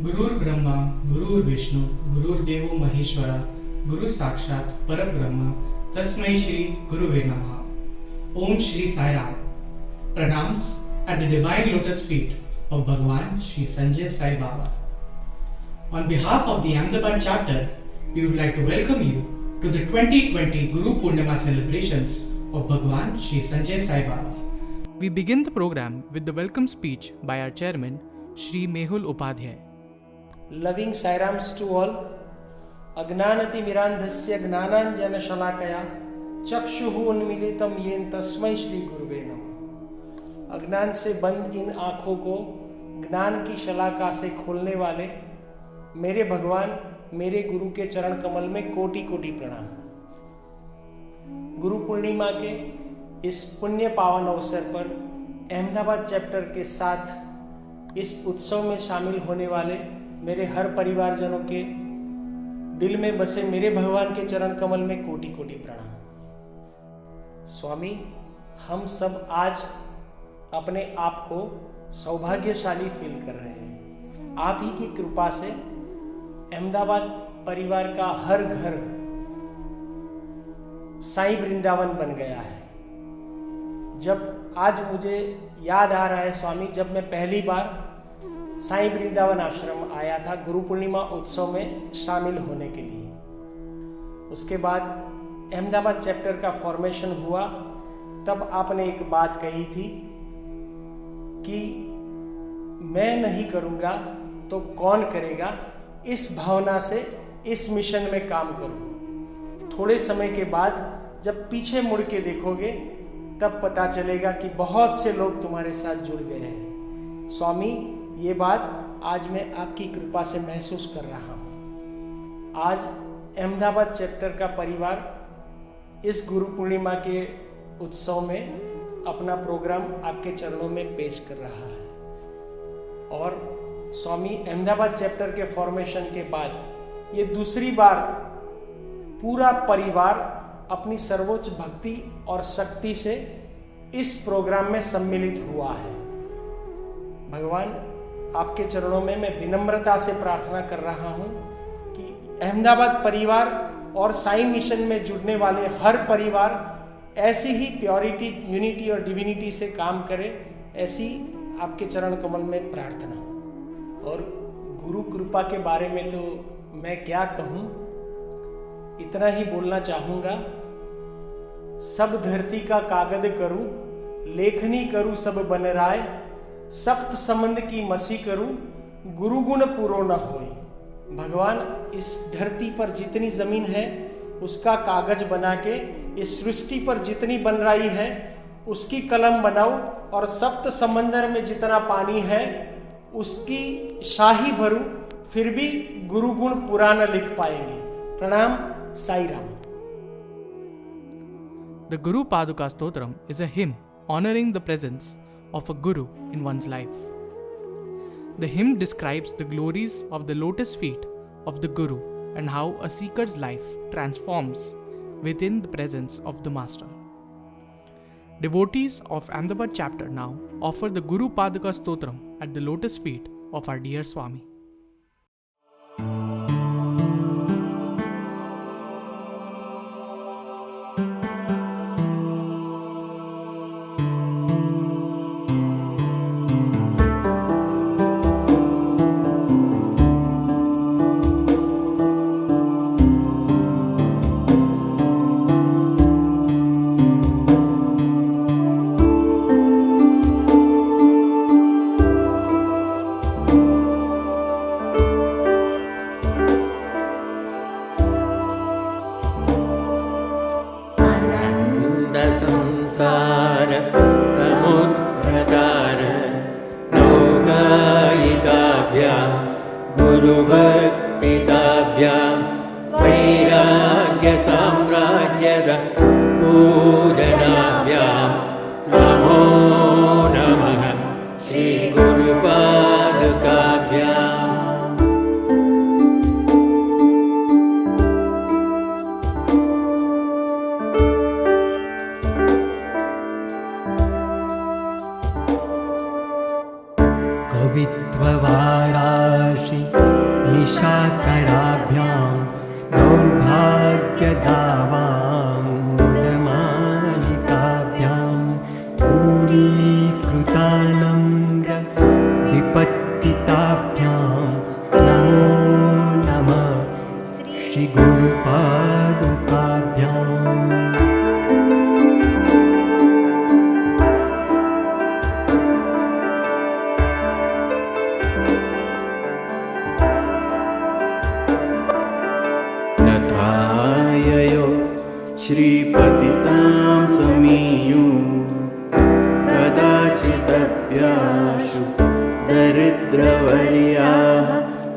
गुरुर् ब्रह्मा गुरुर्विष्णु गुरुर्देवो महेश्वरा गुरु साक्षात परब्रह्म तस्मै श्री गुरुवे नमः। Om Shri Sai Ram. Pranams at the divine lotus feet of Bhagwan Shri Sanjay Sai Baba. On behalf of the Ahmedabad chapter, we would like to welcome you to the 2020 Guru Purnima celebrations of Bhagwan Shri Sanjay Sai Baba. We begin the program with the welcome speech by our chairman, Shri Mehul Upadhyay. Loving Sairams to all, Agnanati Mirandhasya Gnananjana Shalakaya Chakshuhu Unmilitam Yen Tasmai Shri Guruve Namah। अज्ञान से बंद इन आँखों को ज्ञान की शलाका से खोलने वाले मेरे भगवान, मेरे गुरु के चरण कमल में कोटि कोटि प्रणाम। गुरु पूर्णिमा के इस पुण्य पावन अवसर पर अहमदाबाद चैप्टर के साथ इस उत्सव में शामिल होने वाले मेरे हर परिवारजनों के दिल में बसे मेरे भगवान के चरण कमल में कोटि कोटि प्रणाम। स्वामी, हम सब आज अपने आप को सौभाग्यशाली फील कर रहे हैं। आप ही की कृपा से अहमदाबाद परिवार का हर घर साईं वृंदावन बन गया है। जब आज मुझे याद आ रहा है स्वामी, जब मैं पहली बार साईं वृंदावन आश्रम आया था गुरु पूर्णिमा उत्सव में शामिल होने के लिए। उसके बाद अहमदाबाद चैप्टर का फॉर्मेशन हुआ, तब आपने एक बात कही थी कि मैं नहीं करूँगा तो कौन करेगा। इस भावना से इस मिशन में काम करूँ। थोड़े समय के बाद जब पीछे मुड़ के देखोगे तब पता चलेगा कि बहुत से लोग तुम्हारे साथ जुड़ गए हैं। स्वामी, ये बात आज मैं आपकी कृपा से महसूस कर रहा हूँ। आज अहमदाबाद चैप्टर का परिवार इस गुरु पूर्णिमा के उत्सव में अपना प्रोग्राम आपके चरणों में पेश कर रहा है। और स्वामी, अहमदाबाद चैप्टर के फॉर्मेशन के बाद ये दूसरी बार पूरा परिवार अपनी सर्वोच्च भक्ति और शक्ति से इस प्रोग्राम में सम्मिलित हुआ है। भगवान, आपके चरणों में मैं विनम्रता से प्रार्थना कर रहा हूँ कि अहमदाबाद परिवार और साईं मिशन में जुड़ने वाले हर परिवार ऐसी ही प्योरिटी, यूनिटी और डिविनिटी से काम करे, ऐसी आपके चरण कमल में प्रार्थना। और गुरु कृपा के बारे में तो मैं क्या कहूँ, इतना ही बोलना चाहूँगा। सब धरती का कागज करूँ, लेखनी करूँ सब बन राय, सप्त संबंध की मसी करूं, गुरु गुण पूरो न होई। भगवान, इस धरती पर जितनी जमीन है उसका कागज बना के इस सृष्टि पर जितनी बन रही है उसकी कलम बनाओ, और सप्त समंदर में जितना पानी है उसकी शाही भरू, फिर भी गुरु गुण पूरा न लिख पाएंगे। प्रणाम, Sai Ram. The Guru Paduka Stotram is a hymn honoring the presence of a guru in one's life. The hymn describes the glories of the lotus feet of the guru and how a seeker's life transforms within the presence of the master. Devotees of Ahmedabad chapter now offer the Guru Paduka Stotram at the lotus feet of our dear Swami. संसार समुद्रतार नौकायिकाभ्यां गुरुभक्तिदाभ्यां वैराग्य साम्राज्यद पूजनाभ्यां नमो नमः श्री गुरुपादुकाभ्यां। कवित्ववाराशि यदावाङ्गमालिकाभ्यां दूरीकृतानम्र विपत्तिताभ्यां नमो नमः श्रीगुरुपादुकाभ्याम्। नथाययो श्रीपतितां समीयु कदाचिदप्याशु दरिद्रवर्याः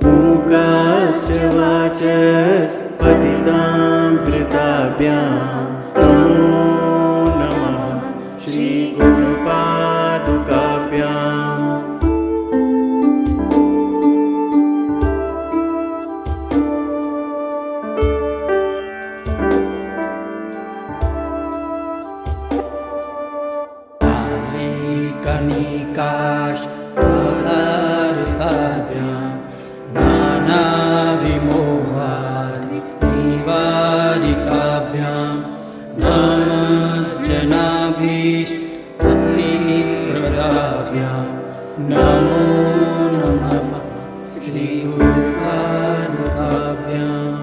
मूकाश्च वाचस्पतितां कृताभ्यां नमो नमः श्रीगुरुपादुकाभ्याम्। कनिकाश्तारुकाभ्यां नानाविमोहादिनिवारिकाभ्यां नानाजनाभीष्टप्रदाभ्यां नमो नमः श्रीगुरुपादुकाभ्याम्।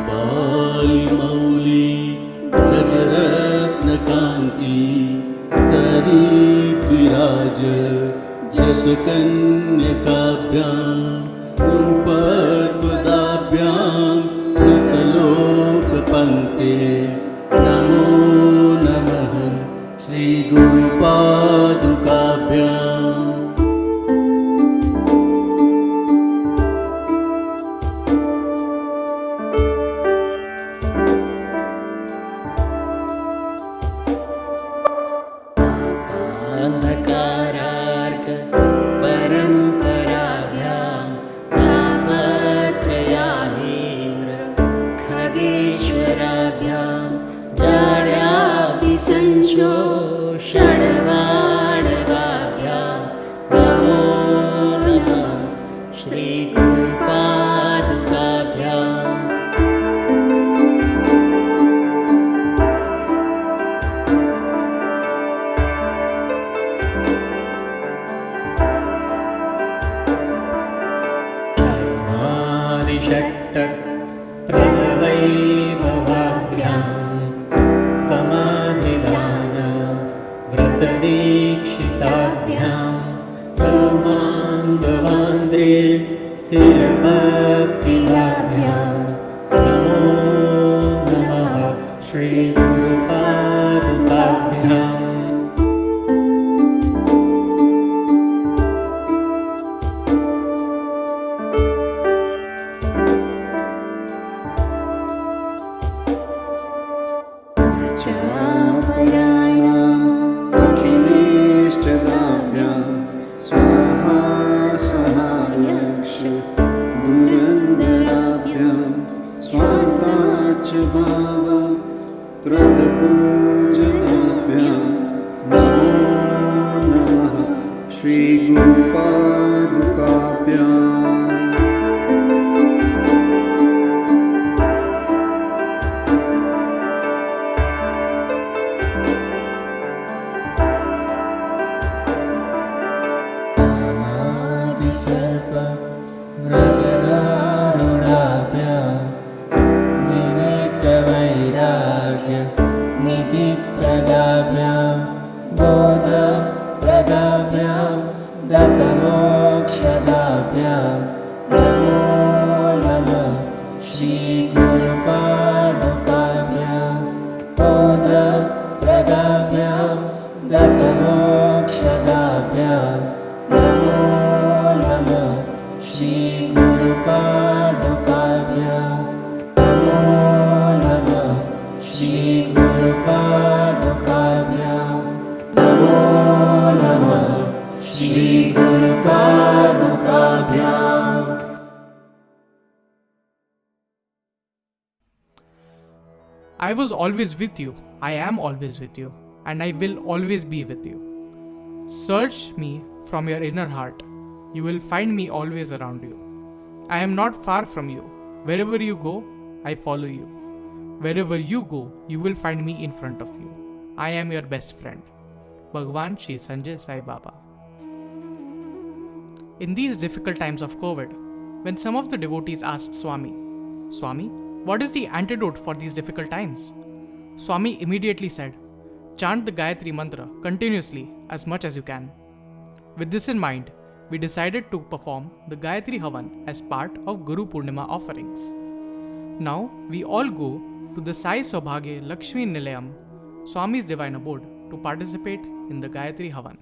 मौली व्रजरत्नकान्ति सरिद्विराज जशकन्यकाभ्यां रूपत्वदाभ्यां नतलोकपङ्क्ते नमो नमः श्रीगुरुपादुकाभ्याम्। अन्धकारार्क परम्पराभ्यां तापत्रयाहीन्द्र खगेश्वराभ्यां जाड्याभिसंशोषणवाणवाभ्यां नमो नमः श्रीगुरुपादुकाभ्याम्। षट्टक प्रदवैभवाभ्यां समाधिदान व्रतदीक्षिताभ्यां रोमान्दवान्द्रे स्थिरभक्तिदाभ्यां नमो नमः श्रीगुरुपादुकाभ्याम्। अखिलेष्टदाभ्यां स्वाहा सहायक्ष दुरन्दराभ्यां स्वान्ताच्च भाव प्रदपूजनाभ्यां नमो नमः श्रीगुरुपादुकाभ्याम्। सर्प व्रजदारुणाभ्यां विवेकवैराग्य निधिप्रदाभ्यां बोधप्रदाभ्यां दत्तमोक्षदाभ्यां नमो नमः श्रीगुरुपादुकाभ्यां। बोधप्रदाभ्यां दत्तमोक्षदाभ्यां नमो नमः श्रीगुरुपादुकाभ्यां। नमो नमः श्रीगुरुपादुकाभ्यां। नमो I was always with you, I am always with you, and I will always be with you. Search me from your inner heart. You will find me always around you. I am not far from you. Wherever you go, I follow you. Wherever you go, you will find me in front of you. I am your best friend. Bhagwan Shri Sanjay Sai Baba. In these difficult times of COVID, when some of the devotees asked Swami, Swami, what is the antidote for these difficult times? Swami immediately said, chant the Gayatri Mantra continuously as much as you can. With this in mind, we decided to perform the Gayatri Havan as part of Guru Purnima offerings. Now, we all go to the Sai Saubhagya Lakshmi Nilayam, Swami's divine abode, to participate in the Gayatri Havan.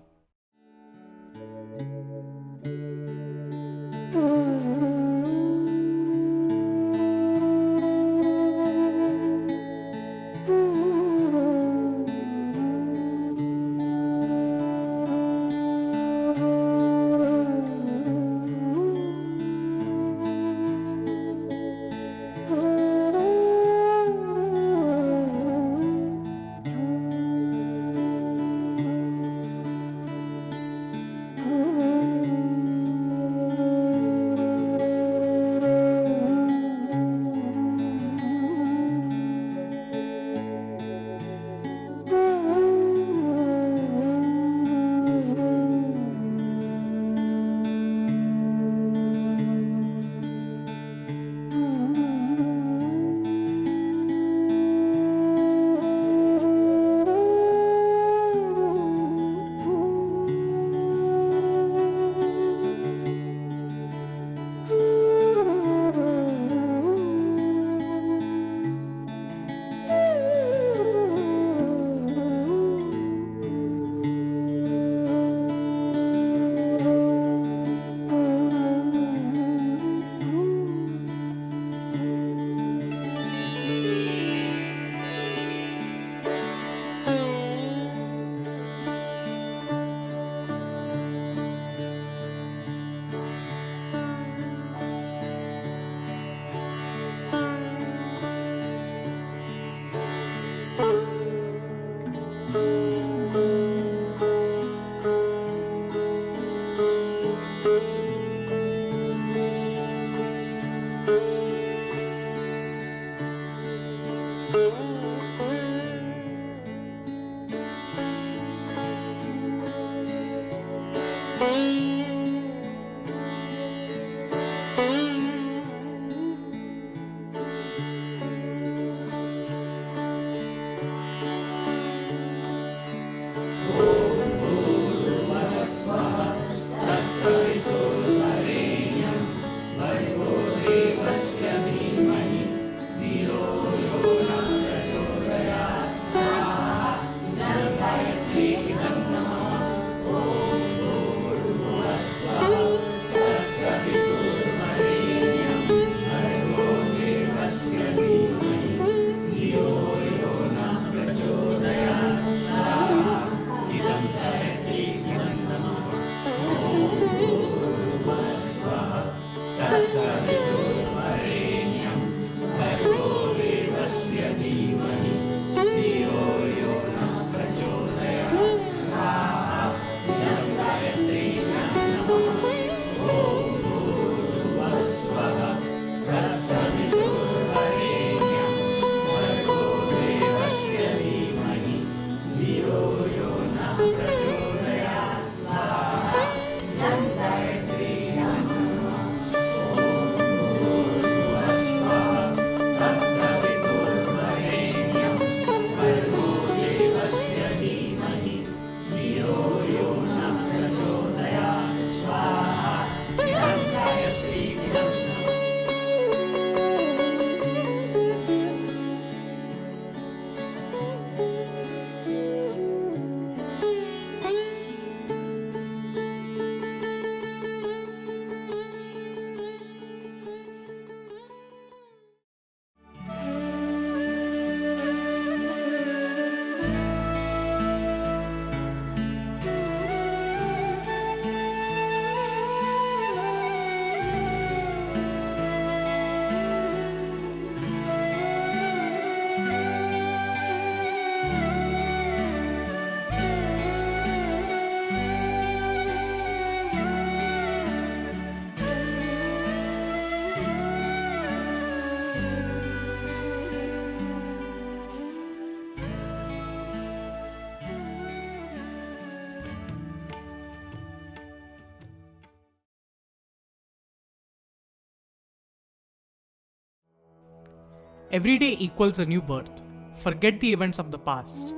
Every day equals a new birth. Forget the events of the past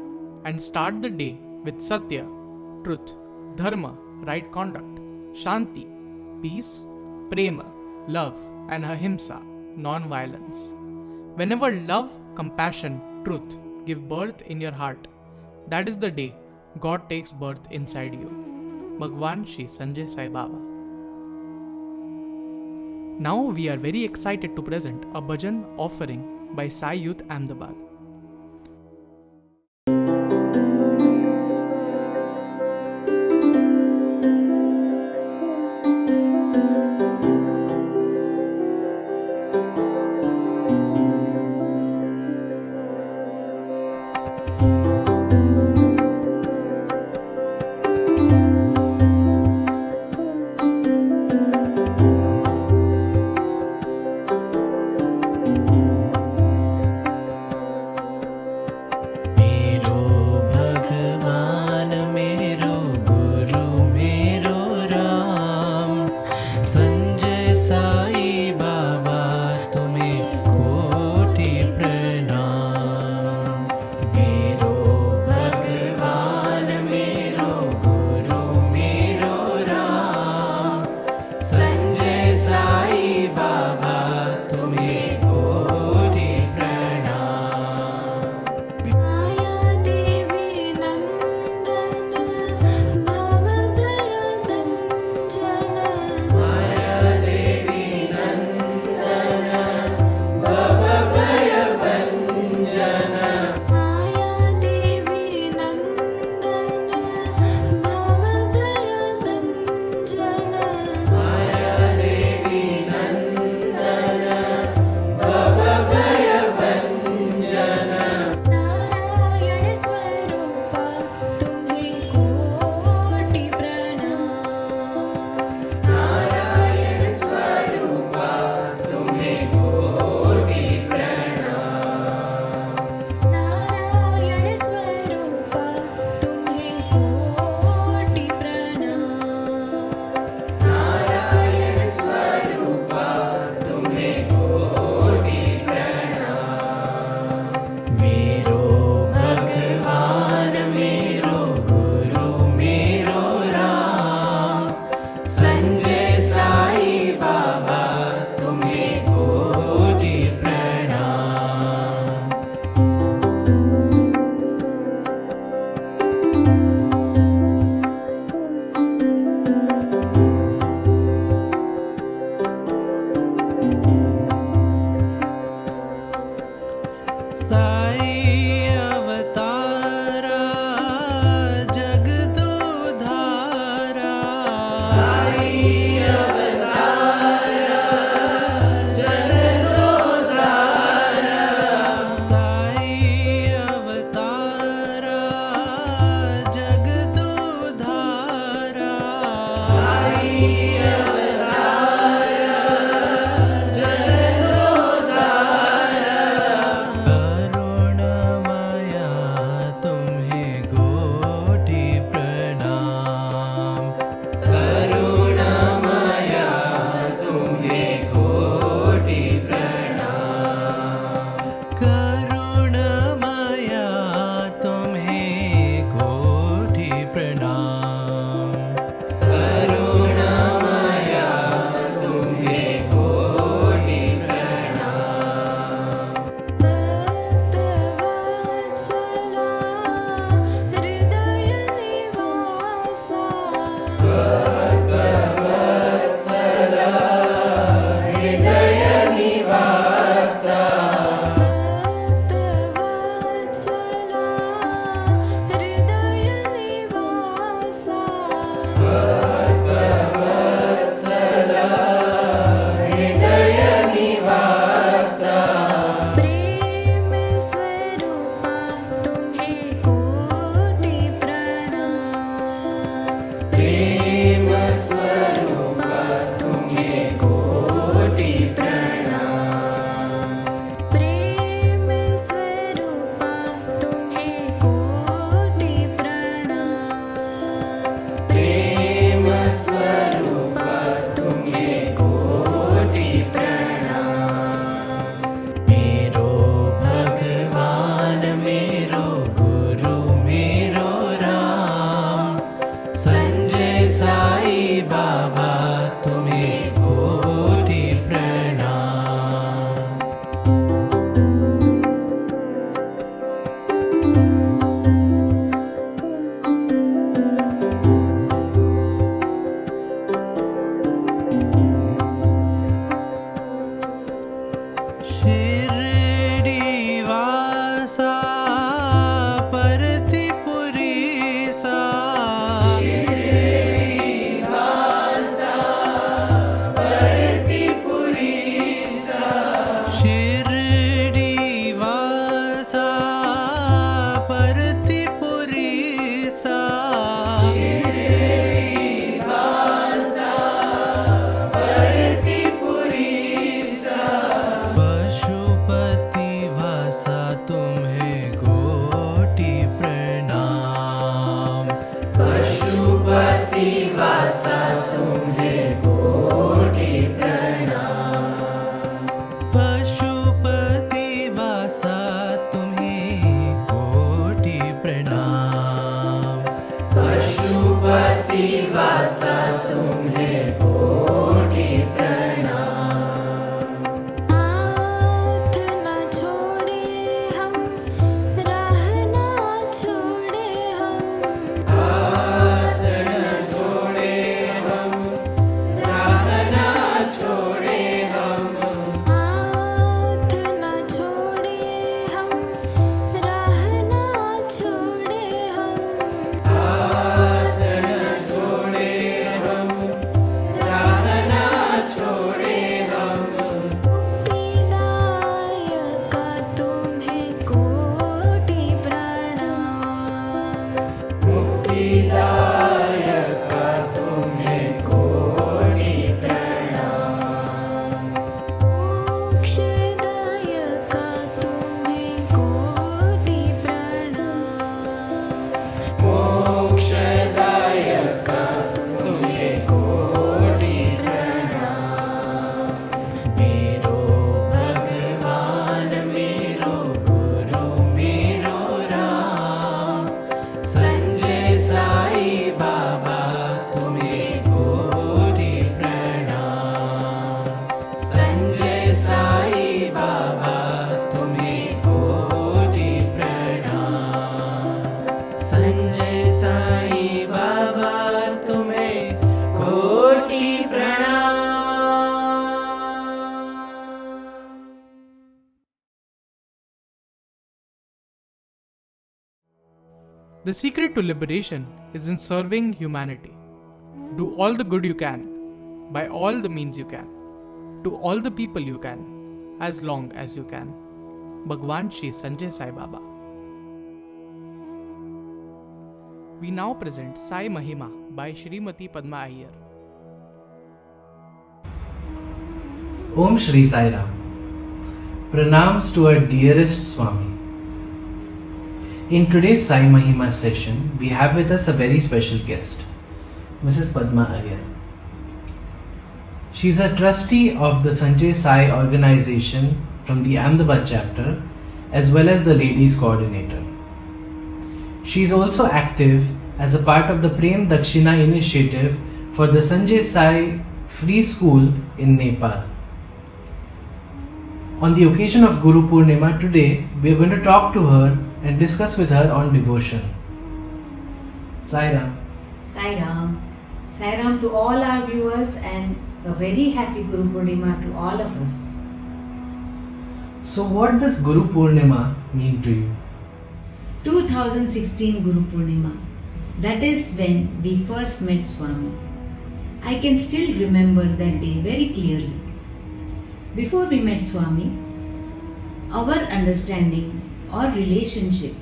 and start the day with Satya, truth, Dharma, right conduct, Shanti, peace, Prema, love, and Ahimsa, non-violence. Whenever love, compassion, truth give birth in your heart, that is the day God takes birth inside you. Bhagwan Shri Sanjay Sai Baba. Now we are very excited to present a bhajan offering by Sai Youth Ahmedabad. प्रेम पशुपति वासा तुम्हें कोटि प्रणाम। पशुपति वासा तुम्हें कोटि प्रणाम। पशुपति वासा तुम्हें कोटि प्रणाम। पशुपति वासा तुम्हें कोटि प्रणाम। हाथ न छोड़े हम, राह न छोड़े हम, हाथ न छोड़े हम, राह न छोड़े हम। हाथ न छोड़े हम, राह न छोड़े हम, हाथ न छोड़े हम, राह न छोड़े हम। मुक्तिदायक तुम्हें कोटि प्रणाम। मुक्तिदायक तुम्हें कोटि प्रणाम। मोक्षदायक तुम्हें कोटि प्रणाम। मोक्षदायक तुम्हें कोटि प्रणाम। मेरो भगवान मेरो गुरु मेरो राम, संजय साई बाबा तुम्हें कोटि प्रणाम। संजय साई बाबा तुम्हें कोटि प्रणाम। संजय साई बाबा तुम्हें कोटि प्रणाम। The secret to liberation is in serving humanity. Do all the good you can, by all the means you can, to all the people you can, as long as you can. Bhagwan Shri Sanjay Sai Baba. We now present Sai Mahima by Shrimati Padma Iyer. Om Shri Sai Ram. Pranams to our dearest Swami. In today's Sai Mahima session, we have with us a very special guest, Mrs. Padma Iyer. She is a trustee of the Sanjay Sai organization from the Ahmedabad chapter as well as the ladies coordinator. She is also active as a part of the Prem Dakshina initiative for the Sanjay Sai Free School in Nepal. On the occasion of Guru Purnima today, we are going to talk to her and discuss with her on devotion. Sai Ram. Sai Ram. Sai Ram to all our viewers and a very happy Guru Purnima to all of us. So, what does Guru Purnima mean to you? 2016 Guru Purnima. That is when we first met Swami. I can still remember that day very clearly. Before we met Swami, our understanding or relationship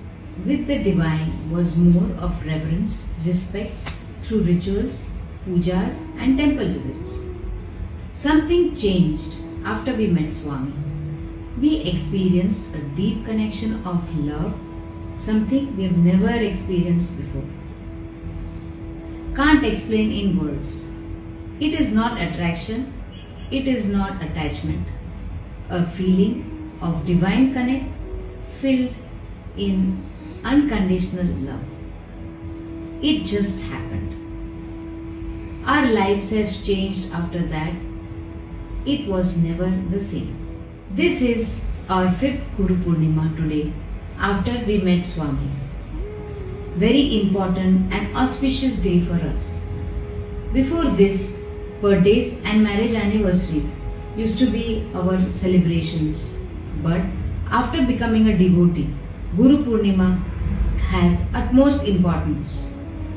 with the divine was more of reverence, respect through rituals, pujas and temple visits. Something changed after we met Swami. We experienced a deep connection of love, something we have never experienced before. Can't explain in words. It is not attraction, it is not attachment. A feeling of divine connect filled in unconditional love. It just happened. Our lives have changed after that. It was never the same. This is our 5th Guru Purnima today after we met Swami. Very important and auspicious day for us. Before this, birthdays and marriage anniversaries used to be our celebrations. But after becoming a devotee, Guru Purnima has utmost importance.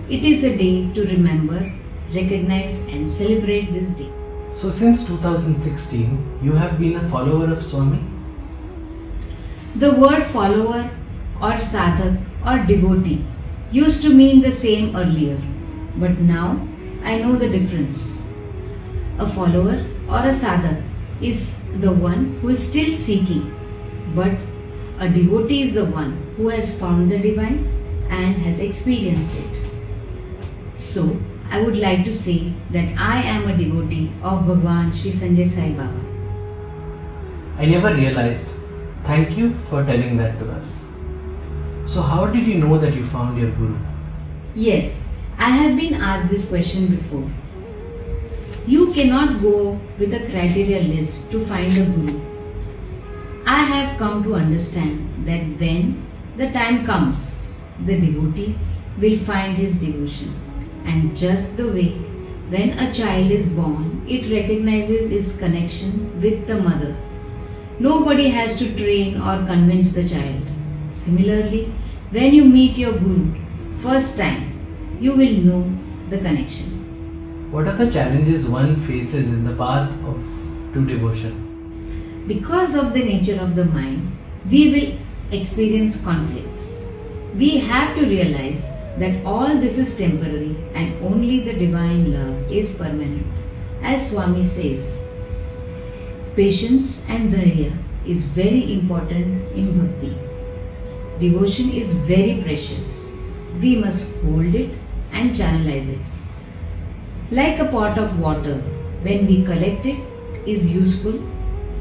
It is a day to remember, recognize and celebrate this day. So, since 2016, you have been a follower of Swami? The word follower or sadhak or devotee used to mean the same earlier. but now I know the difference. A follower or a sadhak is the one who is still seeking, but a devotee is the one who has found the divine and has experienced it. So, I would like to say that I am a devotee of Bhagwan Sri Sanjay Sai Baba. I never realized. Thank you for telling that to us. So, how did you know that you found your Guru? Yes, I have been asked this question before. You cannot go with a criteria list to find a Guru. I have come to understand that when the time comes, the devotee will find his devotion. And just the way when a child is born, it recognizes its connection with the mother. Nobody has to train or convince the child. Similarly, when you meet your Guru first time, you will know the connection. What are the challenges one faces in the path to devotion? Because of the nature of the mind, we will experience conflicts. We have to realize that all this is temporary and only the divine love is permanent. As Swami says, patience and dhairya is very important in bhakti. Devotion is very precious. We must hold it and channelize it. Like a pot of water, when we collect it, is useful.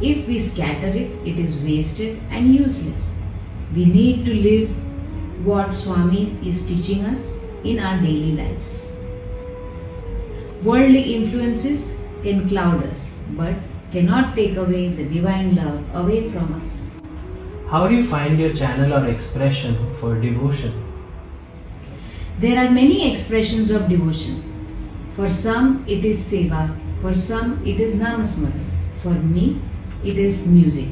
If we scatter it, it is wasted and useless. We need to live what Swami is teaching us in our daily lives. Worldly influences can cloud us, but cannot take away the divine love away from us. How do you find your channel or expression for devotion? There are many expressions of devotion. For some it is seva, for some it is namasmaran, for me it is music.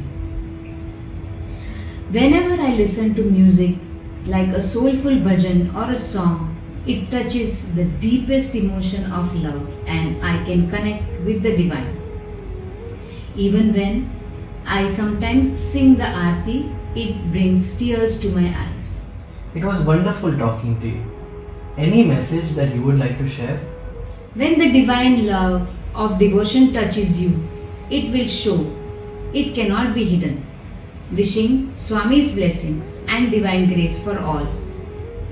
Whenever I listen to music like a soulful bhajan or a song, it touches the deepest emotion of love and I can connect with the divine. Even when I sometimes sing the aarti, it brings tears to my eyes. It was wonderful talking to you. Any message that you would like to share? When the divine love of devotion touches you, it will show. It cannot be hidden. Wishing Swami's blessings and divine grace for all.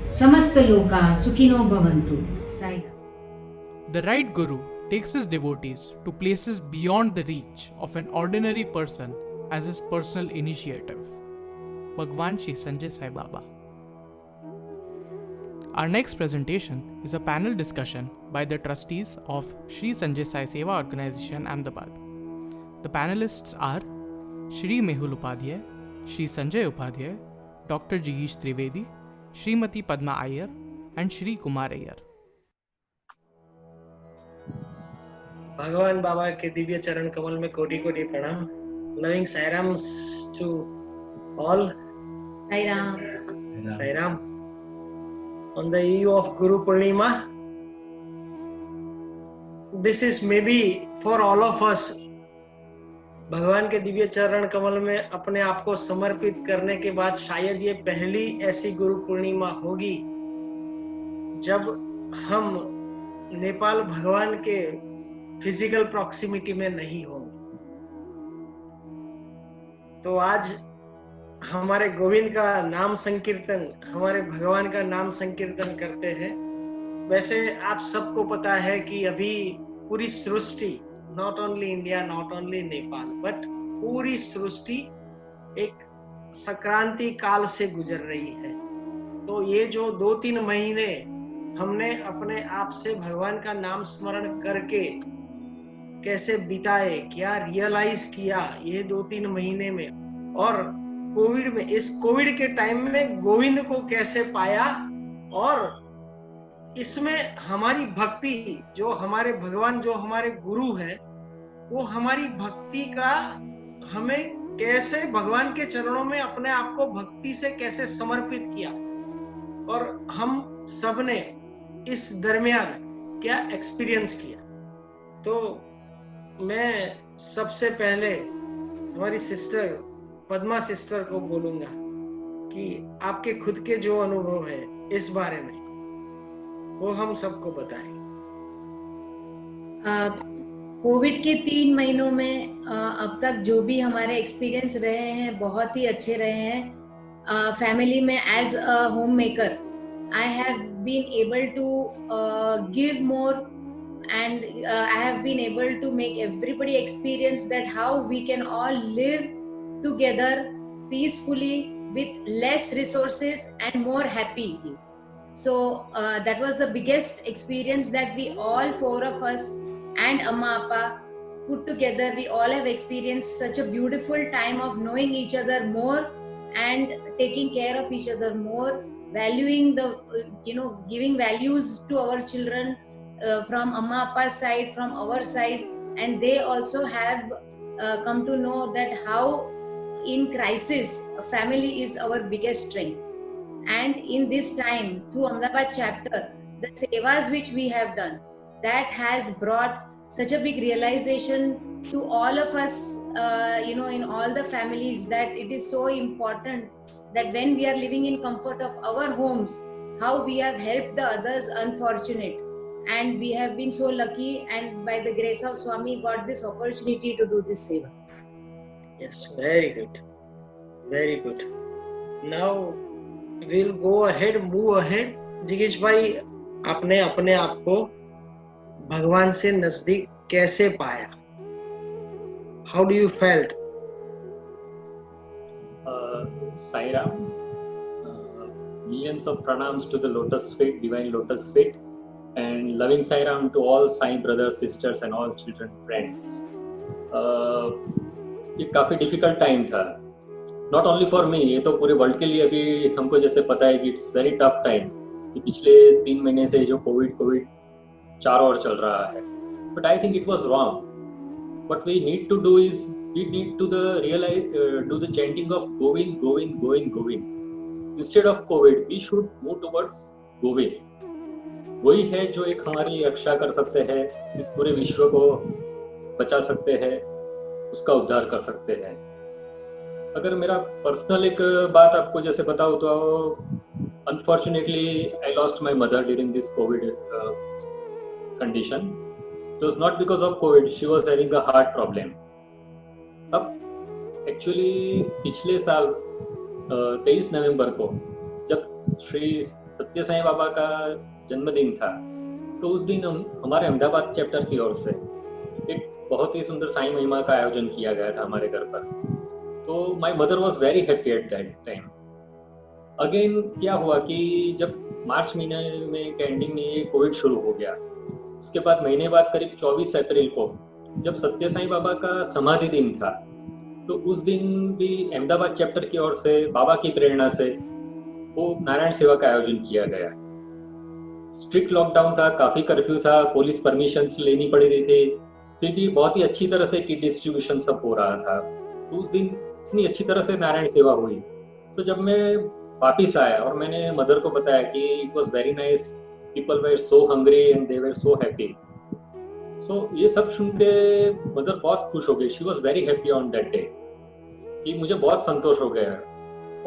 Samasta loka sukhino bhavantu. Sai Ram. The right Guru takes his devotees to places beyond the reach of an ordinary person as his personal initiative. Bhagwan Sri Sanjay Sai Baba. Our next presentation is a panel discussion by the trustees of Sri Sanjay Sai Seva Organization, Ahmedabad. The panelists are Shri Mehul Upadhyay, Shri Sanjay Upadhyay, Dr. Jigish Trivedi, Srimati Padma Iyer, and Shri Kumar Iyer. भगवान बाबा के दिव्य चरण कमल में कोटि कोटि प्रणाम. Loving Sai Rams to all. Sai Ram. Sai Ram. On the eve of Guru Purnima, this is maybe for all of us. भगवान के दिव्य चरण कमल में अपने आप को समर्पित करने के बाद शायद ये पहली ऐसी गुरु पूर्णिमा होगी जब हम नेपाल भगवान के फिजिकल प्रॉक्सिमिटी में नहीं होंगे. तो आज हमारे गोविंद का नाम संकीर्तन, हमारे भगवान का नाम संकीर्तन करते हैं. वैसे आप सबको पता है कि अभी पूरी सृष्टि, not only India, not only Nepal, but पूरी सृष्टि एक संक्रांति काल से गुजर रही है. तो ये जो 2-3 महीने हमने अपने आप से भगवान का नाम स्मरण करके कैसे बिताए, क्या रियलाइज किया ये 2-3 महीने में, और कोविड में, इस कोविड के टाइम में गोविंद को कैसे पाया, और इसमें हमारी भक्ति, जो हमारे भगवान, जो हमारे गुरु है, वो हमारी भक्ति का हमें कैसे भगवान के चरणों में अपने आप को भक्ति से कैसे समर्पित किया, और हम सबने इस दरमियान क्या एक्सपीरियंस किया. तो मैं सबसे पहले हमारी सिस्टर पद्मा सिस्टर को बोलूंगा कि आपके खुद के जो अनुभव है इस बारे में. वो हम सबको बताएं। कोविड के 3 महीनों में अब तक जो भी हमारे एक्सपीरियंस रहे हैं बहुत ही अच्छे रहे हैं। फैमिली में as a homemaker I have been able to give more and I have been able to make everybody experience that how we can all live together peacefully with less resources and more happily. So that was the biggest experience that we all 4 of us and Amma Appa put together. We all have experienced such a beautiful time of knowing each other more and taking care of each other more, valuing the giving values to our children from Amma Appa's side, from our side, and they also have come to know that how in crisis a family is our biggest strength. And in this time through Ahmedabad chapter, the sevas which we have done, that has brought such a big realization to all of us, in all the families, that it is so important that when we are living in comfort of our homes, how we have helped the others unfortunate. And we have been so lucky, and by the grace of Swami got this opportunity to do this seva. Yes, very good, very good. Now we'll go ahead, move ahead. जिगेश भाई, आपने अपने आप को भगवान से नजदीक कैसे पाया? How do you felt? Sai Ram, millions of pranams to the lotus feet, divine lotus feet, and loving Sai Ram to all Sai brothers, sisters and all children friends. ये काफ़ी डिफिकल्ट टाइम था, not only for me, ये तो पूरे world के लिए अभी हमको जैसे पता है कि इट्स वेरी टफ टाइम, कि पिछले 3 महीने से जो कोविड चारों ओर चल रहा है. But I think it was wrong. What we need to do is we need to do the chanting of Govind Govind Govind Govind instead of covid. We should move towards Govind. वही है जो एक हमारी रक्षा कर सकते हैं, इस पूरे विश्व को बचा सकते हैं, उसका उद्धार कर सकते हैं. अगर मेरा पर्सनल एक बात आपको जैसे बताऊं तो unfortunately I lost my mother during this Covid condition. It was not because of Covid, she was having a heart problem. अब एक्चुअली पिछले साल 23 नवंबर को जब श्री सत्य साईं बाबा का जन्मदिन था, तो उस दिन हमारे अहमदाबाद चैप्टर की ओर से एक बहुत ही सुंदर साईं महिमा का आयोजन किया गया था हमारे घर पर. तो my mother was very happy at that time. Again क्या हुआ कि जब मार्च महीने में एंडिंग में ये कोविड शुरू हो गया, उसके बाद महीने बाद करीब 24 अप्रैल को जब सत्य साईं बाबा का समाधि दिन था, तो उस दिन भी अहमदाबाद चैप्टर की ओर से बाबा की प्रेरणा से वो नारायण सेवा का आयोजन किया गया. स्ट्रिक्ट लॉकडाउन था, काफी कर्फ्यू था, पुलिस परमिशंस लेनी पड़ी रही थी, फिर भी बहुत ही अच्छी तरह से किट डिस्ट्रीब्यूशन सब हो रहा था. तो उस दिन इतनी अच्छी तरह से नारायण सेवा हुई. तो जब मैं वापिस आया और मैंने मदर को बताया कि it was very nice, people were so hungry and they were so happy. So ये सब सुन के मदर बहुत खुश हो गई. She was very happy on that day, कि मुझे बहुत संतोष हो गया.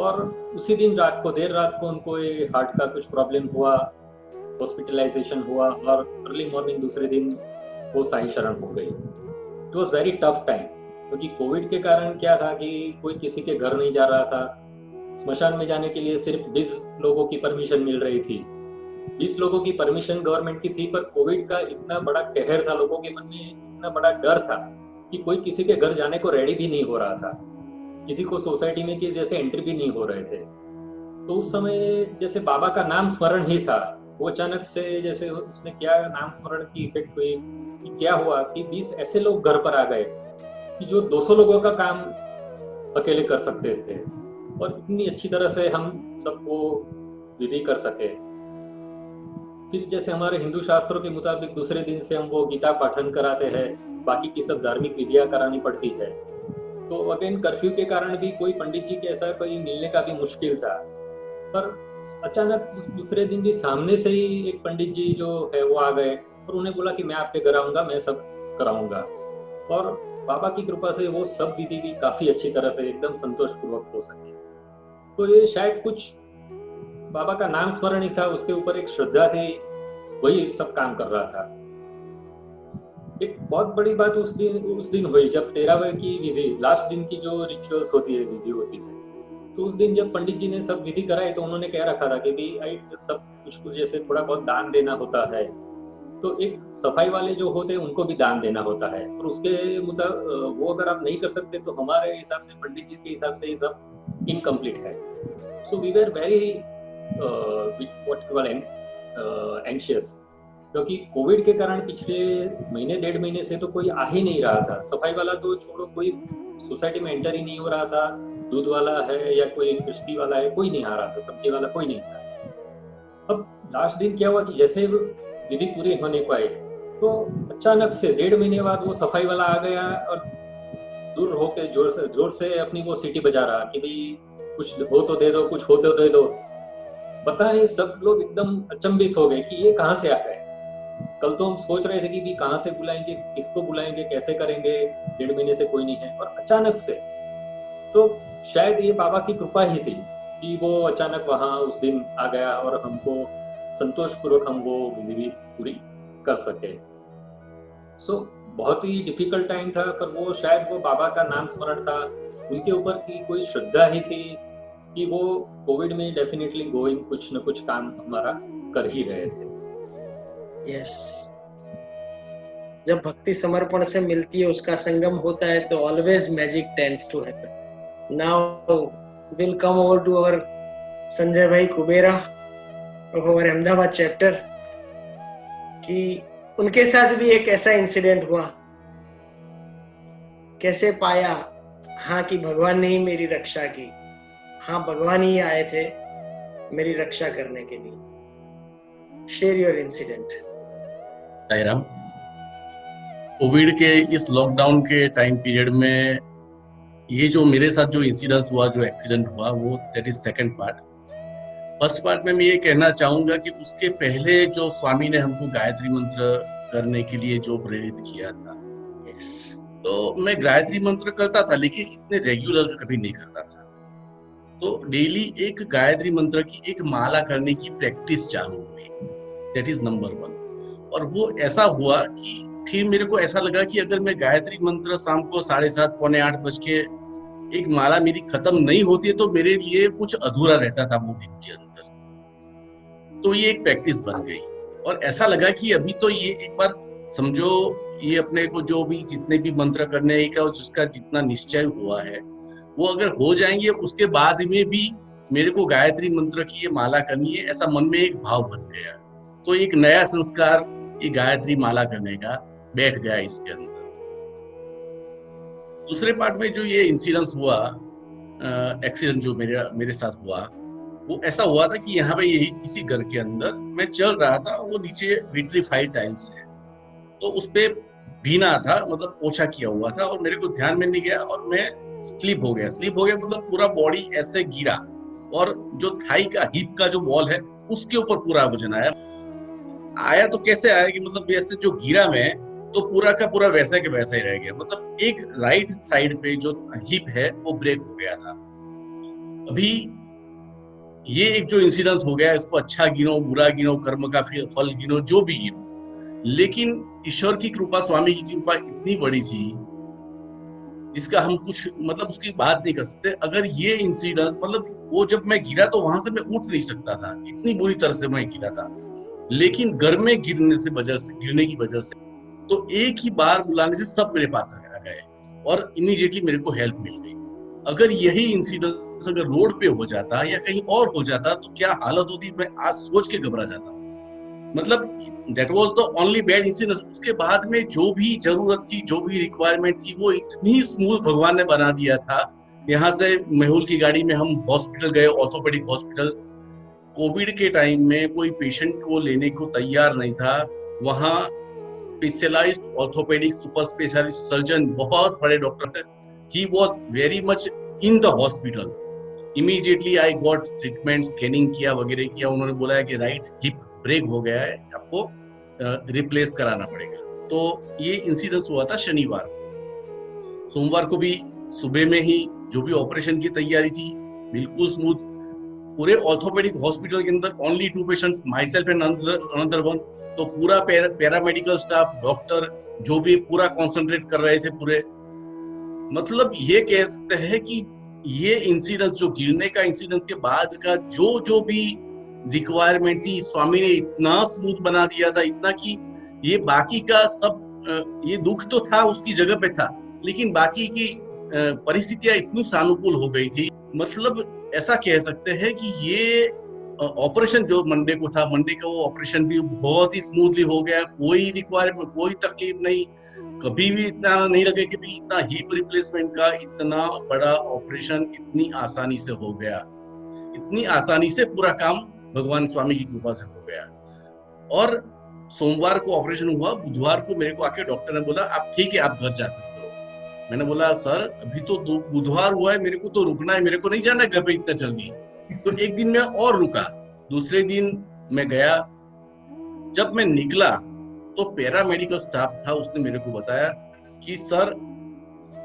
और उसी दिन देर रात को उनको ये हार्ट का कुछ प्रॉब्लम हुआ, हॉस्पिटलाइजेशन हुआ, और अर्ली मॉर्निंग दूसरे दिन वो साईं शरण हो गई. It was very tough time, क्योंकि कोविड के कारण क्या था कि कोई किसी के घर नहीं जा रहा था. स्मशान में जाने के लिए सिर्फ 20 लोगों की परमिशन मिल रही थी. 20 लोगों की परमिशन गवर्नमेंट की थी, पर कोविड का इतना बड़ा कहर था, लोगों के मन में इतना बड़ा डर था कि कोई किसी के घर जाने को रेडी भी नहीं हो रहा था. किसी को सोसाइटी में कि जैसे एंट्री भी नहीं हो रहे थे. तो उस समय जैसे बाबा का नाम स्मरण ही था, वो अचानक से जैसे उसने क्या नाम स्मरण की इफेक्ट हुई कि क्या हुआ कि 20 ऐसे लोग घर पर आ गए कि जो 200 लोगों का काम अकेले कर सकते थे, और इतनी अच्छी तरह से हम सबको विधि कर सके. फिर जैसे हमारे हिंदू शास्त्रों के मुताबिक दूसरे दिन से हम वो गीता पाठन कराते हैं, बाकी की सब धार्मिक विधियां करानी पड़ती है. तो अगेन कर्फ्यू के कारण भी कोई पंडित जी के ऐसा कोई मिलने का भी मुश्किल था. पर अचानक उस दूसरे दिन भी सामने से ही एक पंडित जी जो है वो आ गए और उन्हें बोला कि मैं आपके घर आऊंगा, मैं सब कराऊंगा. और बाबा की कृपा से वो सब विधि भी काफी अच्छी तरह से एकदम संतोषपूर्वक हो सकी. तो ये शायद कुछ बाबा का नाम स्मरण ही था, उसके ऊपर एक श्रद्धा थी वही सब काम कर रहा था। एक बहुत बड़ी बात उस दिन हुई जब 13वें की विधि, लास्ट दिन की जो रिचुअल्स होती है, विधि होती है, तो उस दिन जब पंडित जी ने सब विधि कराई तो उन्होंने कह रखा था कि भाई सब कुछ जैसे थोड़ा बहुत दान देना होता है, तो एक सफाई वाले जो होते हैं उनको भी दान देना होता है, और उसके मतलब वो अगर आप नहीं कर सकते तो हमारे हिसाब से, पंडित जी के हिसाब से ये सब इनकम्प्लीट है। So we were very anxious, क्योंकि कोविड के कारण पिछले महीने 1.5 महीने से तो कोई आ ही नहीं रहा था। सफाई वाला तो छोड़ो, कोई सोसाइटी में एंटर ही नहीं हो रहा था। दूध वाला है या कोई कश्ती वाला है, कोई नहीं आ रहा था, सब्जी वाला कोई नहीं था। अब लास्ट दिन क्या हुआ कि जैसे विधि पूरी होने को आई तो अचानक से 1.5 महीने बाद वो सफाई वाला आ गया और दूर होके जोर से अपनी वो सीटी बजा रहा कि भाई कुछ हो तो दे दो, कुछ हो तो दे दो। पता नहीं, सब लोग एकदम अचंभित हो गए कि ये कहाँ से आ गए। कल तो हम सोच रहे थे कि भी कहाँ से बुलाएंगे, किसको बुलाएंगे, कैसे करेंगे, 1.5 महीने से कोई नहीं है, और अचानक से, तो शायद ये बाबा की कृपा ही थी कि वो अचानक वहां उस दिन आ गया और हमको संतोषपूर्वक हम वो विधि भी पूरी कर सके। सो बहुत ही डिफिकल्ट टाइम था, पर वो शायद वो बाबा का नाम स्मरण था, उनके ऊपर की कोई श्रद्धा ही थी कि वो कोविड में डेफिनेटली गोइंग कुछ न कुछ काम हमारा कर ही रहे थे। यस, जब भक्ति समर्पण से मिलती है, उसका संगम होता है, तो always magic tends to happen. Now will come over to our Sanjay भाई Kubera of our Ahmedabad chapter, कि उनके साथ भी एक ऐसा इंसिडेंट हुआ, कैसे पाया हाँ कि भगवान ने ही मेरी रक्षा की, हाँ भगवान ही आए थे मेरी रक्षा करने के लिए। Share your incident. Sairam, Covid के इस लॉकडाउन के टाइम पीरियड में ये जो मेरे साथ जो इंसिडेंस हुआ, जो एक्सीडेंट हुआ, वो that is second part. First part में मैं ये कहना चाहूंगा कि उसके पहले जो स्वामी ने हमको गायत्री मंत्र करने के लिए जो प्रेरित किया था, तो मैं गायत्री मंत्र करता था लेकिन इतने रेगुलर कभी नहीं करता था। तो डेली एक गायत्री मंत्र की एक माला करने की प्रैक्टिस चालू हुई, दैट इज नंबर 1। और वो ऐसा हुआ कि फिर मेरे को ऐसा लगा कि अगर मैं गायत्री मंत्र शाम को 7:30 पौने 8 बज के एक माला मेरी खत्म नहीं होती है तो मेरे लिए कुछ अधूरा रहता था वो दिन के अंदर। तो ये एक प्रैक्टिस बन गई और ऐसा लगा कि अभी तो ये एक बार समझो, ये अपने को जो भी जितने भी मंत्र करने का जिसका जितना निश्चय हुआ है वो अगर हो जाएंगे, उसके बाद में भी मेरे को गायत्री मंत्र की ये माला करनी है, ऐसा मन में एक भाव बन गया। तो एक नया संस्कार ये गायत्री माला करने का बैठ गया इसके अंदर। दूसरे पार्ट में जो ये इंसिडेंस हुआ, एक्सीडेंट जो मेरे साथ हुआ, वो ऐसा हुआ था कि यहाँ पे यही किसी घर के अंदर मैं चल रहा था, वो नीचे विट्रीफाइड टाइल्स है, तो उस पे भीना था, मतलब पोछा किया हुआ था और मेरे को ध्यान में नहीं गया और मैं स्लिप हो गया मतलब पूरा बॉडी ऐसे गिरा और जो थाई का हिप का जो वॉल है उसके ऊपर पूरा वजन आया। तो कैसे आया कि मतलब वैसे जो गिरा मैं तो पूरा का पूरा वैसा के वैसा ही रह गया, मतलब एक राइट साइड पे जो हिप है वो ब्रेक हो गया था। अभी ये एक जो इंसिडेंस हो गया, इसको अच्छा गिनो, बुरा गिनो, कर्म का फल गिनो, जो भी गिनो, लेकिन ईश्वर की कृपा, स्वामी की कृपा इतनी बड़ी थी जिसका हम कुछ मतलब उसकी बात नहीं कर सकते। अगर ये इंसिडेंस, मतलब वो जब मैं गिरा तो वहां से मैं उठ नहीं सकता था, इतनी बुरी तरह से मैं गिरा था, लेकिन घर में गिरने की वजह से तो एक ही बार बुलाने से सब मेरे पास आ गए और इमीडिएटली मेरे को हेल्प मिल गई। अगर यही इंसिडेंस अगर रोड पे हो जाता या कहीं और हो जाता तो क्या हालत होती, मैं आज सोच के घबरा जाता। मतलब that was the only bad incidence. उसके बाद में जो भी जरूरत थी, जो भी रिक्वायरमेंट थी, वो इतनी स्मूथ भगवान ने बना दिया था। यहाँ से मेहुल की गाड़ी में हम हॉस्पिटल गए, ऑर्थोपेडिक हॉस्पिटल। कोविड के टाइम में कोई पेशेंट को लेने को तैयार नहीं था। वहाँ specialised orthopaedic super specialist surgeon, बहुत बड़े doctor, he was very much in the hospital. Immediately I got treatment, scanning किया वगैरह किया, उन्होंने बोला कि राइट हिप ब्रेक हो गया है, आपको रिप्लेस कराना पड़ेगा। तो ये इंसिडेंस हुआ था शनिवार को। सोमवार को भी सुबह में ही जो भी ऑपरेशन की तैयारी थी बिल्कुल स्मूथ। पूरे ऑर्थोपेडिक हॉस्पिटल के अंदर only 2 patients, my self and another one, तो पूरा पैरामेडिकल स्टाफ, डॉक्टर जो भी पूरा कॉन्सेंट्रेट कर रहे थे पूरे। मतलब ये कह सकते हैं कि ये इंसिडेंस, जो गिरने का इंसिडेंस के बाद का जो भी रिक्वायरमेंट थी, स्वामी ने इतना स्मूथ बना दिया था, इतना कि ये बाकी का सब, ये दुख तो था उसकी जगह पे था, लेकिन बाकी की परिस्थितियां इतनी सानुकूल हो गई थी। मतलब ऐसा कह सकते हैं कि ये ऑपरेशन जो मंडे को था, मंडे का वो ऑपरेशन भी बहुत ही स्मूथली हो गया, कोई रिक्वायरमेंट, कोई तकलीफ नहीं, कभी भी इतना नहीं लगे कि भी इतना हिप रिप्लेसमेंट का इतना बड़ा ऑपरेशन इतनी आसानी से हो गया, इतनी आसानी से पूरा काम भगवान स्वामी की कृपा से हो गया। और सोमवार को ऑपरेशन हुआ, बुधवार को मेरे को आके डॉक्टर ने बोला आप ठीक है, आप घर जा सकते हो। मैंने बोला सर अभी तो बुधवार हुआ है, मेरे को तो रुकना है, मेरे को नहीं जाना घर पे इतना जल्दी। तो एक दिन मैं और रुका, दूसरे दिन मैं गया। जब मैं निकला तो पैरामेडिकल स्टाफ था, उसने मेरे को बताया कि सर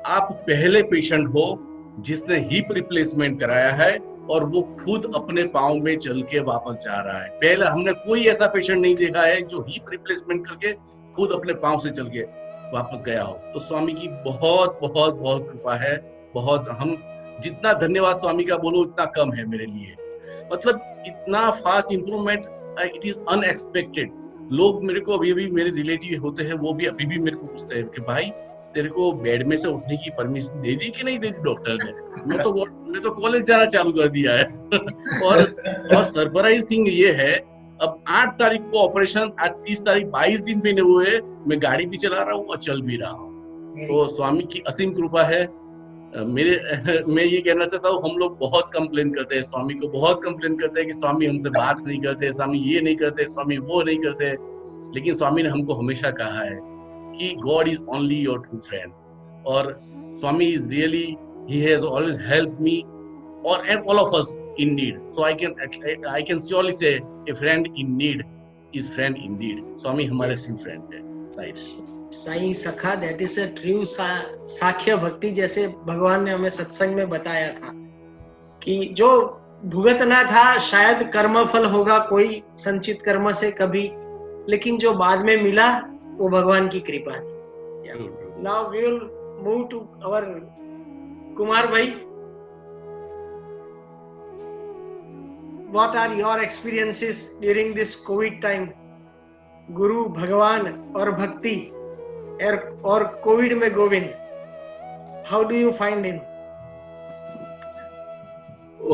आप पहले पेशेंट हो जिसने हिप रिप्लेसमेंट कराया है और वो खुद अपने पाँव में चल के वापस जा रहा है। पहले हमने कोई ऐसा पेशेंट नहीं देखा है जो हिप रिप्लेसमेंट करके खुद अपने पाँव से चल के वापस गया हो। तो स्वामी की बहुत बहुत बहुत कृपा है, बहुत, हम जितना धन्यवाद स्वामी का बोलो उतना कम है मेरे लिए। मतलब इतना fast improvement, it is unexpected. लोग मेरे को अभी भी, मेरे रिलेटिव होते हैं, वो भी अभी भी मेरे को पूछते हैं कि भाई तेरे को बेड में से उठने की परमिशन दे दी कि नहीं दे दी डॉक्टर ने? मैं तो कॉलेज जाना चालू कर दिया है। और सरप्राइज थिंग ये है, अब 8 तारीख को ऑपरेशन, आज 30 तारीख, 22 दिन भी नहीं हुए, मैं गाड़ी भी चला रहा हूँ और चल भी रहा हूँ। तो स्वामी की असीम कृपा है। मैं ये कहना चाहता हूँ, हम लोग बहुत कंप्लेन करते हैं, स्वामी को बहुत कंप्लेन करते हैं कि स्वामी हमसे बात नहीं करते, स्वामी ये नहीं करते, स्वामी वो नहीं करते, लेकिन स्वामी ने हमको हमेशा कहा है कि God is only your true friend. और Swami is really, he has always helped me और and all of us in need. So I can surely say a friend in need is friend indeed. स्वामी हमारे true friend है। साईं सखा, that is a true साख्य भक्ति, जैसे भगवान ने हमें सत्संग में बताया था कि जो भुगतना था शायद कर्मफल होगा कोई संचित कर्म से कभी, लेकिन जो बाद में मिला वो भगवान की कृपा थी। Now we will move to our Kumar भाई। What are your experiences during this COVID time? गुरु, भगवान और भक्ति और कोविड में Govind, how do you find him?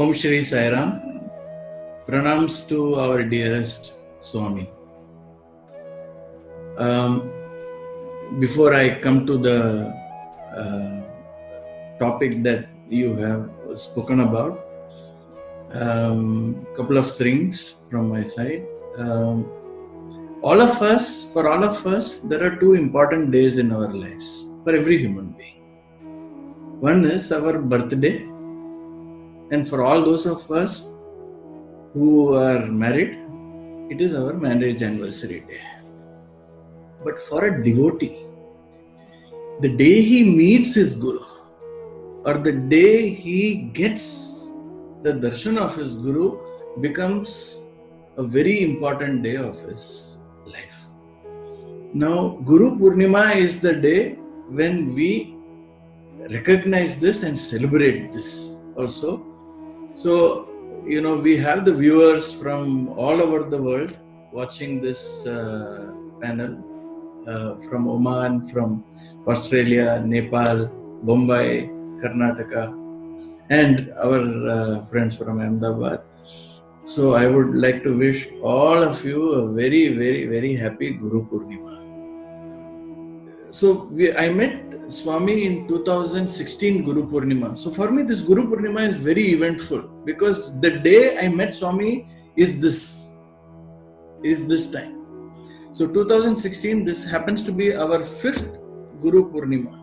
Om Shri Sai Ram. Pranams to our dearest Swami. Before I come to the topic that you have spoken about, couple of things from my side. For all of us, there are 2 important days in our lives for every human being. One is our birthday, and for all those of us who are married, it is our marriage anniversary day. But for a devotee, the day he meets his Guru, or the day he gets the darshan of his Guru, becomes a very important day of his life. Now, Guru Purnima is the day when we recognize this and celebrate this also. So, we have the viewers from all over the world watching this panel, from Oman, from Australia, Nepal, Bombay, Karnataka, and our friends from Ahmedabad. So I would like to wish all of you a very, very, very happy Guru Purnima. So I met Swami in 2016 Guru Purnima. So for me this Guru Purnima is very eventful, because the day I met Swami is this time. So 2016, this happens to be our 5th Guru Purnima.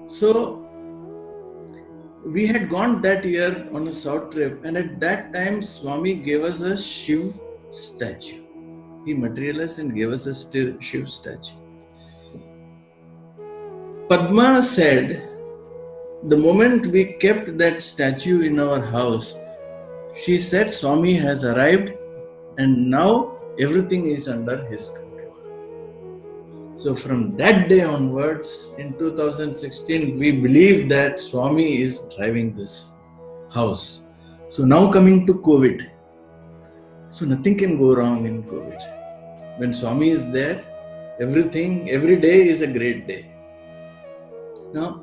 So we had gone that year on a south trip, and at that time Swami gave us a Shiv statue. He materialized and gave us a Shiv statue. Padma said, the moment we kept that statue in our house, she said Swami has arrived and now everything is under his control. So from that day onwards, in 2016, we believe that Swami is driving this house. So now coming to COVID. So nothing can go wrong in COVID. When Swami is there, every day is a great day. Now,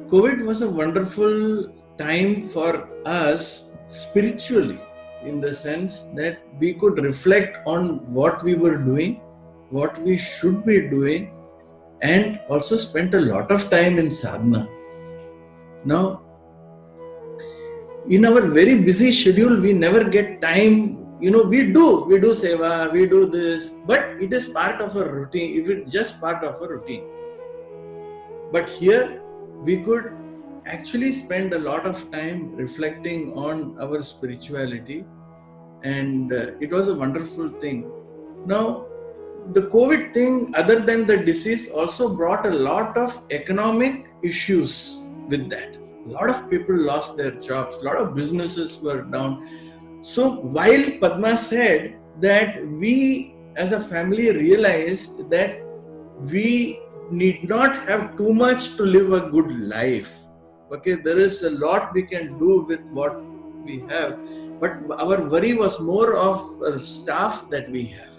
COVID was a wonderful time for us spiritually, in the sense that we could reflect on what we were doing, what we should be doing, and also spent a lot of time in sadhana. Now, in our very busy schedule, we never get time. We do seva, we do this, but it is part of a routine. It is just part of a routine. But here, we could actually spend a lot of time reflecting on our spirituality, and it was a wonderful thing. Now, the COVID thing, other than the disease, also brought a lot of economic issues with that. A lot of people lost their jobs, a lot of businesses were down. So while Padma said that we as a family realized that we need not have too much to live a good life. Okay, there is a lot we can do with what we have, but our worry was more of staff that we have.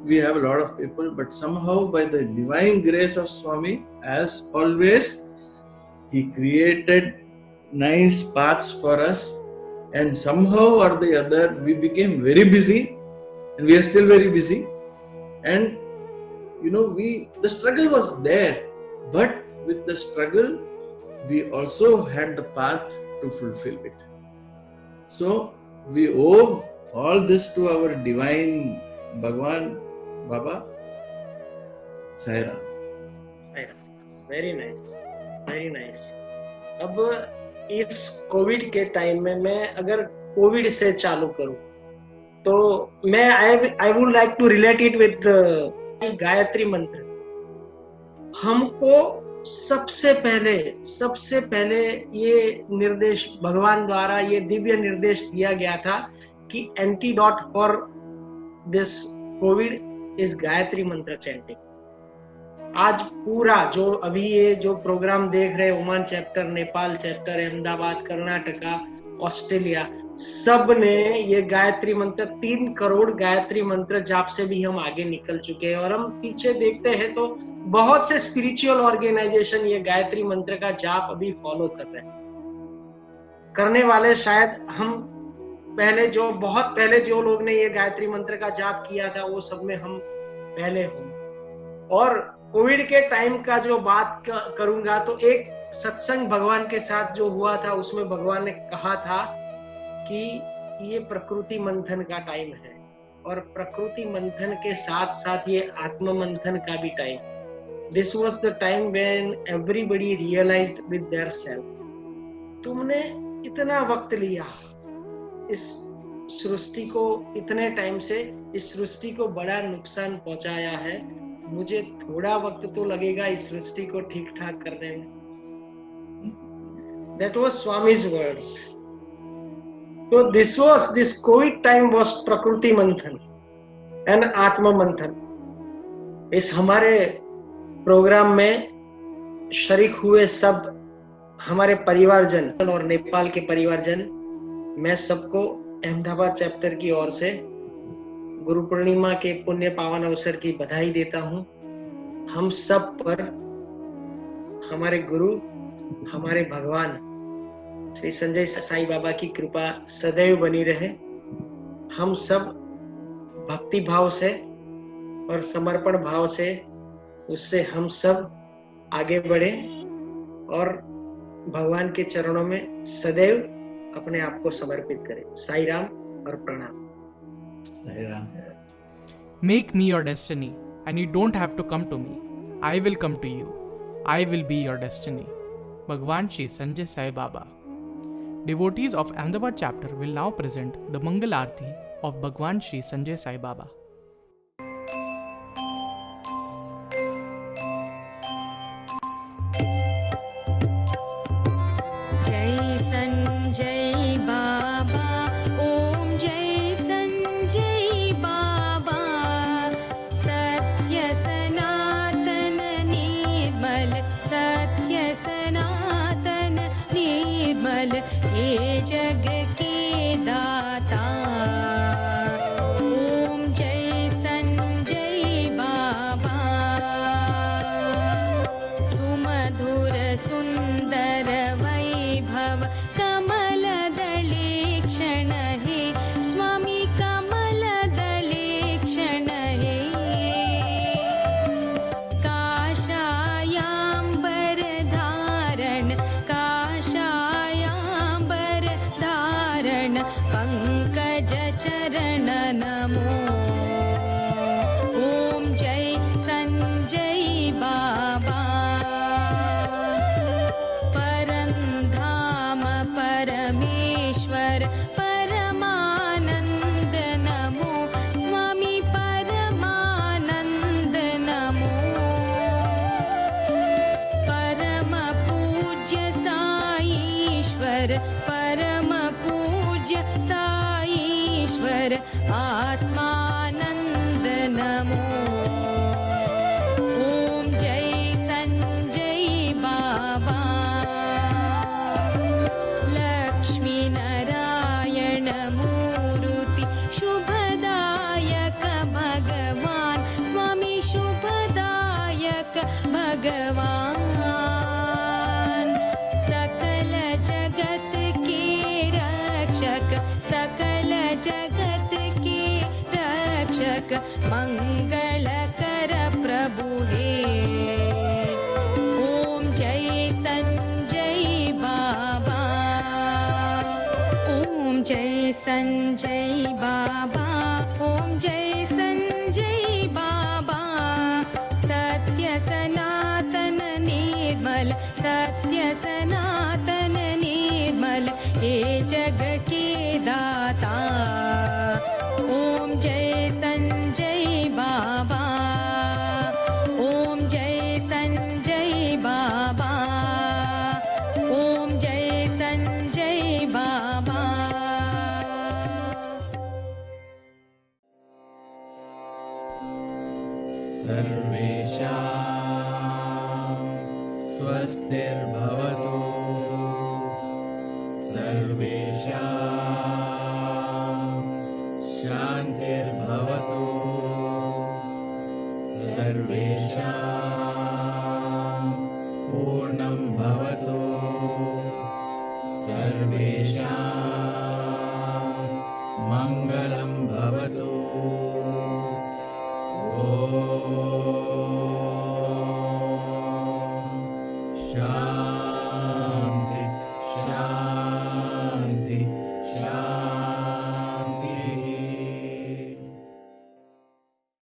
We have a lot of people, but somehow by the divine grace of Swami, as always, he created nice paths for us, and somehow or the other we became very busy, and we are still very busy. And the struggle was there, but with the struggle we also had the path to fulfill it. So we owe all this to our divine Bhagwan Baba. Sai Ram. Very nice, very nice. अब इस Covid के time में मैं अगर Covid से चालू करूं तो मैं I would like to relate it with Gayatri mantra. हमको सबसे पहले ये निर्देश भगवान द्वारा, ये दिव्य निर्देश दिया गया था कि antidote for this Covid is Gayatri मंत्र चैंटिंग। आज पूरा जो अभी ये जो प्रोग्राम देख रहे हैं, Oman chapter, Nepal chapter, Ahmedabad, Karnataka, Australia, सब ने ये गायत्री मंत्र 3 करोड़ गायत्री मंत्र जाप से भी हम आगे निकल चुके हैं। और हम पीछे देखते हैं तो बहुत से स्पिरिचुअल ऑर्गेनाइजेशन ये गायत्री मंत्र का जाप अभी फॉलो कर रहे हैं। करने वाले शायद हम बहुत पहले जो लोग ने ये गायत्री मंत्र का जाप किया था वो सब में हम पहले हों। और कोविड के टाइम का जो बात करूंगा तो एक सत्संग भगवान के साथ जो हुआ था उसमें भगवान ने कहा था कि ये प्रकृति मंथन का टाइम है, और प्रकृति मंथन के साथ साथ ये आत्म मंथन का भी time. This was the time when everybody realised with their self. तुमने इतना वक्त लिया इस सृष्टि को, इतने टाइम से इस सृष्टि को बड़ा नुकसान पहुंचाया है, मुझे थोड़ा वक्त तो लगेगा इस सृष्टि को ठीक ठाक करने में। That was Swami's words. So this COVID time was प्रकृति मंथन and आत्मा मंथन। इस हमारे प्रोग्राम में शरीक हुए सब हमारे परिवारजन और नेपाल के परिवारजन, मैं सबको अहमदाबाद चैप्टर की ओर से गुरु पूर्णिमा के पुण्य पावन अवसर की बधाई देता हूं। हम सब पर हमारे गुरु, हमारे भगवान श्री संजय साई बाबा की कृपा सदैव बनी रहे। हम सब भक्ति भाव से और समर्पण भाव से उससे हम सब आगे बढ़े और भगवान के चरणों में सदैव अपने आप को समर्पित करें। साई राम और प्रणाम। Sai Ram. Make me your destiny, and you don't have to come to me. I will come to you. I will be your destiny. Bhagwan Shri Sanjay Sai Baba. Devotees of Ahmedabad chapter will now present the Mangal Aarti of Bhagwan Shri Sanjay Sai Baba. जय संजय बाबा जग के दाता। ओम जय संजय बाबा। सुमधुर सुंदर वैभव कमल दले क्षण हे स्वामी कमल दले क्षण हे। काषायाम्बर धारण काषायाम्बर धारण पंकज चरण नमो। ओम जय संजय बाबा। परमधाम परमेश्वर परमानंद नमो स्वामी परमानंद नमो। परम पूज्य साईश्वर परम पूज्य साईश्वर आत्मानंद नमो। ओम जय संजय बाबा। लक्ष्मी नारायण मूर्ति शुभदायक भगवान स्वामी शुभदायक भगवान। सकल जगत के रक्षक सकल जगत के रक्षक मंगलकर प्रभु हे। ओम जय संजय बाबा। ओम जय संजय बाबा। ओम जय संजय बाबा। सत्य सनातन निर्मल सत्य सनातन निर्मल हे जग के दाता। ओम जय संजय बाबा। ओम जय संजय बाबा। ओम जय संजय बाबा। सर्वेषां स्वस्तिर्भवतु। सर्वेषां शान्तिर्भवतु। सर्वेषां